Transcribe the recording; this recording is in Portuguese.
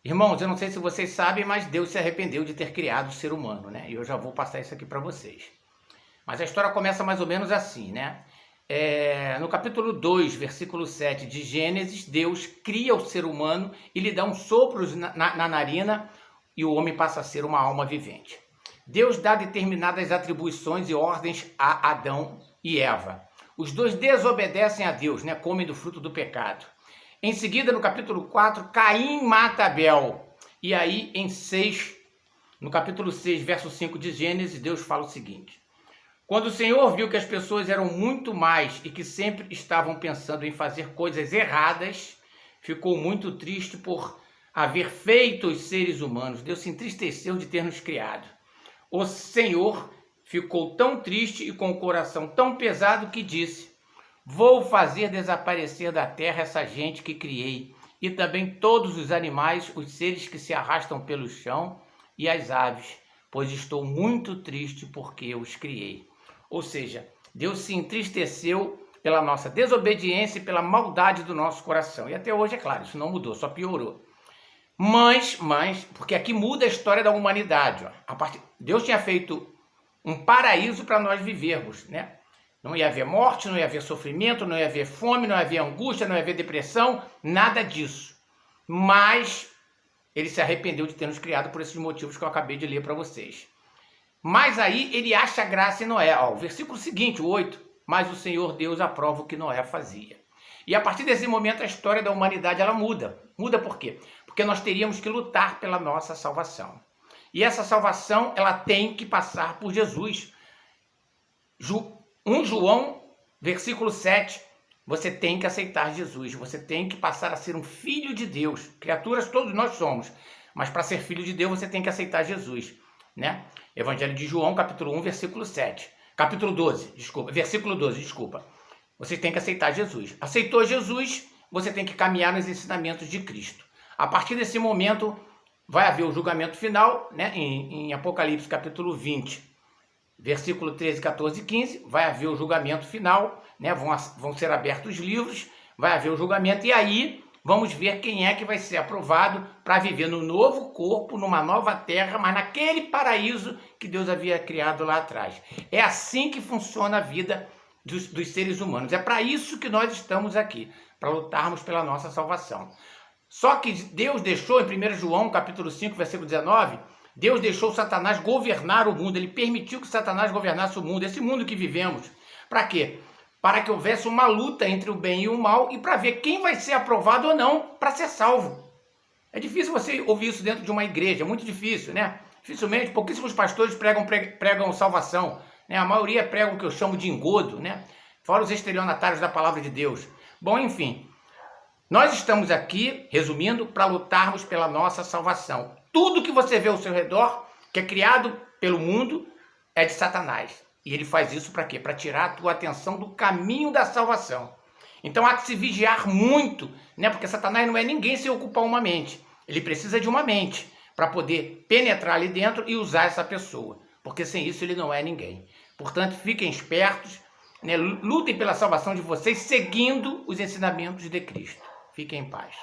Irmãos, eu não sei se vocês sabem, mas Deus se arrependeu de ter criado o ser humano, né? E eu já vou passar isso aqui para vocês. Mas a história começa mais ou menos assim, né? No capítulo 2, versículo 7 de Gênesis, Deus cria o ser humano e lhe dá um sopro na narina e o homem passa a ser uma alma vivente. Deus dá determinadas atribuições e ordens a Adão e Eva. Os dois desobedecem a Deus, né? Comem do fruto do pecado. Em seguida, no capítulo 4, Caim mata Abel. E aí, no capítulo 6, verso 5 de Gênesis, Deus fala o seguinte: quando o Senhor viu que as pessoas eram muito mais e que sempre estavam pensando em fazer coisas erradas, ficou muito triste por haver feito os seres humanos. Deus se entristeceu de ter nos criado. O Senhor ficou tão triste e com o coração tão pesado que disse: vou fazer desaparecer da terra essa gente que criei, e também todos os animais, os seres que se arrastam pelo chão e as aves, pois estou muito triste porque eu os criei. Ou seja, Deus se entristeceu pela nossa desobediência e pela maldade do nosso coração. E até hoje, é claro, isso não mudou, só piorou. Mas, porque aqui muda a história da humanidade. Ó. Deus tinha feito um paraíso para nós vivermos, né? Não ia haver morte, não ia haver sofrimento, não ia haver fome, não ia haver angústia, não ia haver depressão, nada disso. Mas ele se arrependeu de ter nos criado por esses motivos que eu acabei de ler para vocês. Mas aí ele acha graça em Noé. Ó, o versículo seguinte, o 8. Mas o Senhor Deus aprova o que Noé fazia. E a partir desse momento a história da humanidade ela muda. Muda por quê? Porque nós teríamos que lutar pela nossa salvação. E essa salvação ela tem que passar por Jesus. 1 João, versículo 7, você tem que aceitar Jesus, você tem que passar a ser um filho de Deus. Criaturas todos nós somos, mas para ser filho de Deus você tem que aceitar Jesus, né? Evangelho de João, capítulo 1, versículo 7. Versículo 12, desculpa. Você tem que aceitar Jesus. Aceitou Jesus, você tem que caminhar nos ensinamentos de Cristo. A partir desse momento, vai haver o julgamento final, né? Em Apocalipse, capítulo 20. Versículo 13, 14 e 15, vai haver o julgamento final, né? Vão ser abertos os livros, vai haver o julgamento, e aí vamos ver quem é que vai ser aprovado para viver no novo corpo, numa nova terra, mas naquele paraíso que Deus havia criado lá atrás. É assim que funciona a vida dos seres humanos. É para isso que nós estamos aqui, para lutarmos pela nossa salvação. Só que Deus deixou, em 1 João, capítulo 5, versículo 19... Deus deixou Satanás governar o mundo, ele permitiu que Satanás governasse o mundo, esse mundo que vivemos. Para quê? Para que houvesse uma luta entre o bem e o mal e para ver quem vai ser aprovado ou não para ser salvo. É difícil você ouvir isso dentro de uma igreja, é muito difícil, né? Dificilmente, pouquíssimos pastores pregam salvação, né? A maioria prega o que eu chamo de engodo, né? Fora os estelionatários da palavra de Deus. Bom, enfim, nós estamos aqui, resumindo, para lutarmos pela nossa salvação. Tudo que você vê ao seu redor, que é criado pelo mundo, é de Satanás. E ele faz isso para quê? Para tirar a tua atenção do caminho da salvação. Então há que se vigiar muito, né? Porque Satanás não é ninguém sem ocupar uma mente. Ele precisa de uma mente para poder penetrar ali dentro e usar essa pessoa. Porque sem isso ele não é ninguém. Portanto, fiquem espertos, né? Lutem pela salvação de vocês seguindo os ensinamentos de Cristo. Fiquem em paz.